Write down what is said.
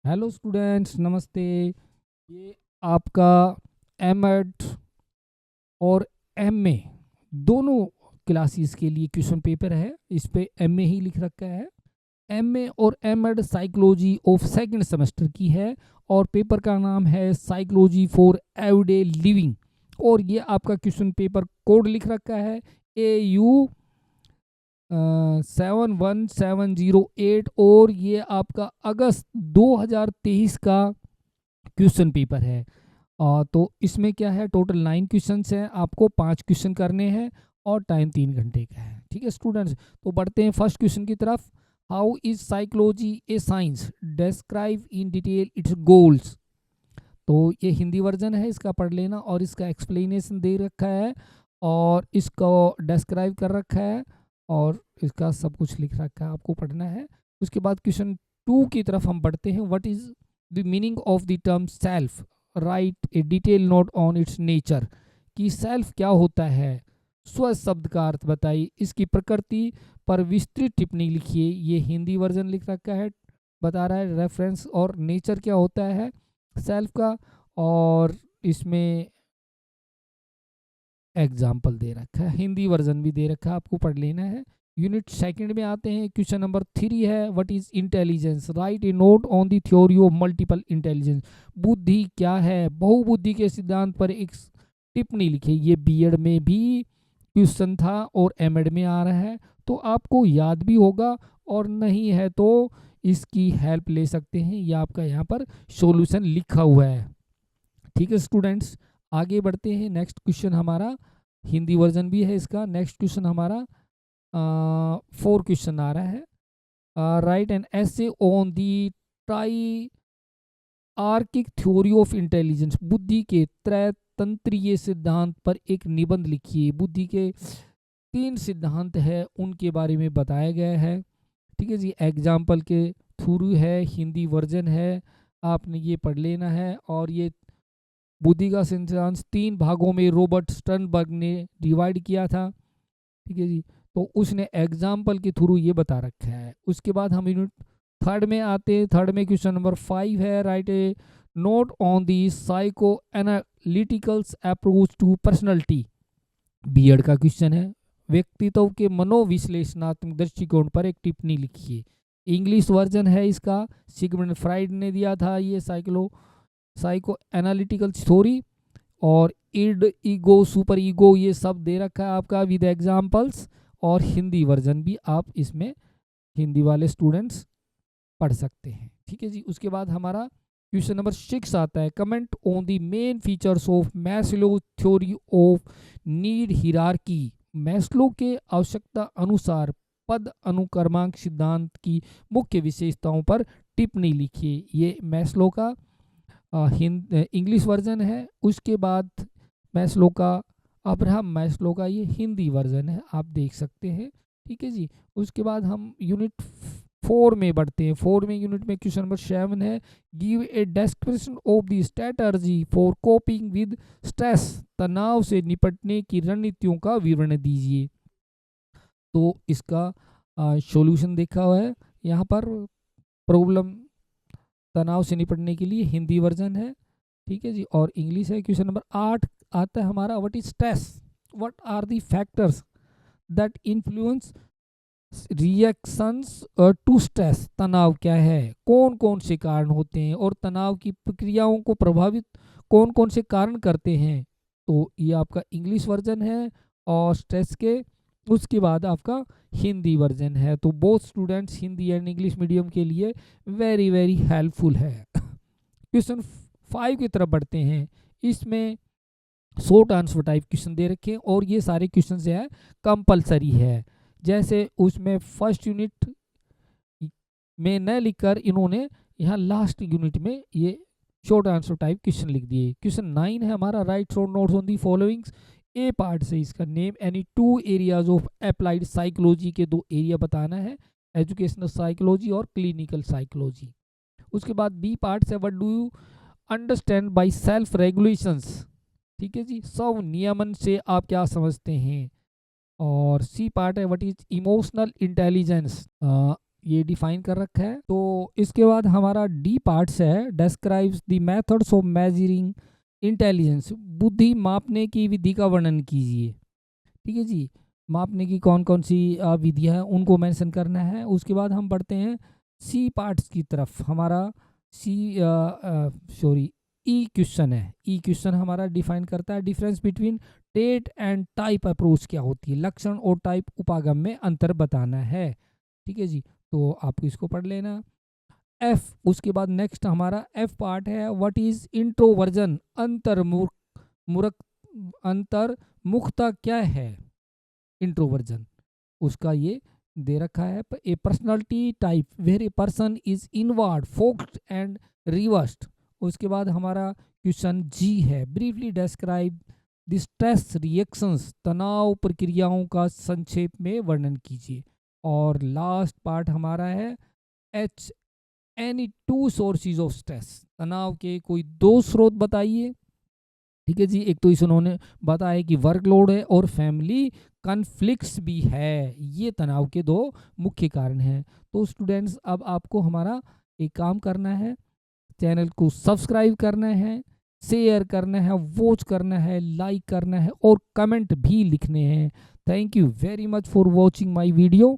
Hello students, नमस्ते। ये आपका एमएड और एमए दोनों क्लासेस के लिए क्वेश्चन पेपर है। इस पे एमए ही लिख रखा है। एमए और MEd psychology of second semester की है और पेपर का नाम है साइकोलॉजी फॉर एवरीडे लिविंग। और ये आपका क्वेश्चन पेपर कोड लिख रखा है AU 71708 और ये आपका अगस्त 2023 का क्वेश्चन पेपर है। तो इसमें क्या है, टोटल 9 क्वेश्चंस हैं, आपको 5 क्वेश्चन करने हैं और टाइम 3 घंटे का है। ठीक है स्टूडेंट्स, तो बढ़ते हैं फर्स्ट क्वेश्चन की तरफ। How is psychology A science, describe in detail it's goals. तो ये हिंदी वर्जन है, इसका पढ़ लेना और इसका एक्सप्लेनेशन दे रखा है और इसको डिस्क्राइब कर रखा है और इसका सब कुछ लिख रखा है, आपको पढ़ना है। उसके बाद क्वेश्चन 2 की तरफ हम बढ़ते हैं। What is the meaning of the term self, right A detail note on it's nature. कि सेल्फ क्या होता है, स्व शब्द का अर्थ बताइए, इसकी प्रकृति पर विस्तृत टिप्पणी लिखिए। ये हिंदी वर्जन लिख रखा है, बता रहा है रेफरेंस। और नेचर क्या होता है सेल्फ का, और इसमें एग्जाम्पल दे रखा है, हिंदी वर्जन भी दे रखा है, आपको पढ़ लेना है। यूनिट सेकंड में आते हैं। क्वेश्चन नंबर 3 है, what is intelligence, right a note on the theory of multiple intelligence. बुद्धि क्या है, बहुबुद्धि के सिद्धांत पर एक टिप्पणी लिखिए। ये बीएड में भी क्वेश्चन था और एमएड में आ रहा है, तो आपको याद भी होगा और नहीं है तो इसकी हेल्प ले सकते हैं। ये आपका यहाँ पर सॉल्यूशन लिखा हुआ है। ठीक है स्टूडेंट्स, आगे बढ़ते हैं। नेक्स्ट क्वेश्चन हमारा हिंदी वर्जन भी है इसका। नेक्स्ट क्वेश्चन हमारा 4 क्वेश्चन आ रहा है। Right an essay on the try archaic theory of intelligence. बुद्धि के त्रैतंत्रीय सिद्धांत पर एक निबंध लिखिए। बुद्धि के 3 सिद्धांत है, उनके बारे में बताया गया है। ठीक है जी, एग्जाम्पल के थ्रू है, हिंदी वर्जन है, आपने ये पढ़ लेना है। और ये बुद्धि का सिद्धांत 3 भागों में रॉबर्ट स्टर्नबर्ग ने डिवाइड किया था। ठीक है जी, तो उसने एग्जाम्पल के थ्रू ये बता रखा है। उसके बाद हम यूनिट 3 में आते हैं। 3 में क्वेश्चन नंबर 5 है, write a note on the psychoanalyticals approach to personality. BEd का क्वेश्चन है। व्यक्तित्व के मनोविश्लेषणात्मक दृष्टिकोण पर एक टिप्पणी लिखिए। इंग्लिश वर्जन है इसका, सिगमंड फ्राइड ने दिया था ये साइको एनालिटिकल थ्योरी। और इड, ईगो, सुपर ईगो, ये सब दे रखा है आपका विद एग्जाम्पल्स। और हिंदी वर्जन भी आप इसमें हिंदी वाले स्टूडेंट्स पढ़ सकते हैं। ठीक है जी, उसके बाद हमारा क्वेश्चन नंबर 6 आता है। Comment on the main features of Maslow theory of need hierarchy. Maslow के आवश्यकता अनुसार पद अनुक्रमांक सिद्धांत की मुख्य विशेषताओं पर टिप्पणी लिखिए। ये मैस्लो का इंग्लिश वर्जन है। उसके बाद मैस्लो का, अब्राहम मैस्लो का ये हिंदी वर्जन है, आप देख सकते हैं। ठीक है जी, उसके बाद हम यूनिट 4 में बढ़ते हैं। 4 में यूनिट में क्वेश्चन नंबर 7 है, give a description of the strategy for coping with stress. तनाव से निपटने की रणनीतियों का विवरण दीजिए। तो इसका सॉल्यूशन देखा हुआ है यहाँ पर। प्रॉब्लम तनाव से निपटने के लिए हिंदी वर्जन है। ठीक है जी, और इंग्लिश है। क्वेश्चन नंबर 8 आता है हमारा, what is stress, what are the factors that influence reactions to stress. तनाव क्या है, कौन कौन से कारण होते हैं और तनाव की प्रक्रियाओं को प्रभावित कौन कौन से कारण करते हैं। तो ये आपका इंग्लिश वर्जन है और स्ट्रेस के। उसके बाद आपका हिंदी वर्जन है। तो both students Hindi and English medium के लिए वेरी वेरी हेल्पफुल है। क्वेश्चन 5 की तरफ बढ़ते हैं। इसमें शॉर्ट आंसर टाइप क्वेश्चन दे रखे हैं और ये सारे क्वेश्चन जो है कंपलसरी है। जैसे उसमें फर्स्ट यूनिट में न लिखकर इन्होंने यहाँ लास्ट यूनिट में ये शॉर्ट आंसर टाइप क्वेश्चन लिख दिए। क्वेश्चन 9 है हमारा, right short notes on the followings. A part से इसका name any 2 areas of applied psychology के 2 एरिया बताना है, एजुकेशनल साइकोलॉजी और क्लिनिकल साइकोलॉजी। उसके बाद बी पार्ट से, what do you understand by self regulations. ठीक है जी, स्व नियमन से आप क्या समझते हैं। और सी पार्ट है, व्हाट इज इमोशनल इंटेलिजेंस। ये डिफाइन कर रखा है। तो इसके बाद हमारा डी पार्ट्स है, describes the methods of measuring intelligence, बुद्धि मापने की विधि का वर्णन कीजिए। ठीक है जी, मापने की कौन कौन सी विधियाँ हैं उनको मेंशन करना है। उसके बाद हम बढ़ते हैं सी पार्ट्स की तरफ। हमारा ई क्वेश्चन है। ई क्वेश्चन हमारा डिफाइन करता है डिफरेंस बिटवीन टेट एंड टाइप अप्रोच क्या होती है, लक्षण और टाइप उपागम में अंतर बताना है। ठीक है जी, तो आपको इसको पढ़ लेना। एफ, उसके बाद नेक्स्ट हमारा एफ पार्ट है, व्हाट इज इंट्रोवर्जन, अंतर्मुखता क्या है इंट्रोवर्जन, उसका ये दे रखा है। A personality type where a person is inward focused and reserved. उसके बाद हमारा क्वेश्चन जी है, briefly describe the stress reactions, तनाव प्रक्रियाओं का संक्षेप में वर्णन कीजिए। और लास्ट पार्ट हमारा है H, any two sources of stress, तनाव के कोई दो स्रोत बताइए। ठीक है जी, एक तो इस उन्होंने बताया कि वर्कलोड है और फैमिली कॉन्फ्लिक्ट्स भी है, ये तनाव के दो मुख्य कारण हैं। तो स्टूडेंट्स अब आपको हमारा एक काम करना है, चैनल को सब्सक्राइब करना है, शेयर करना है, वॉच करना है, लाइक करना है और कमेंट भी लिखने हैं। Thank you very much for watching my video.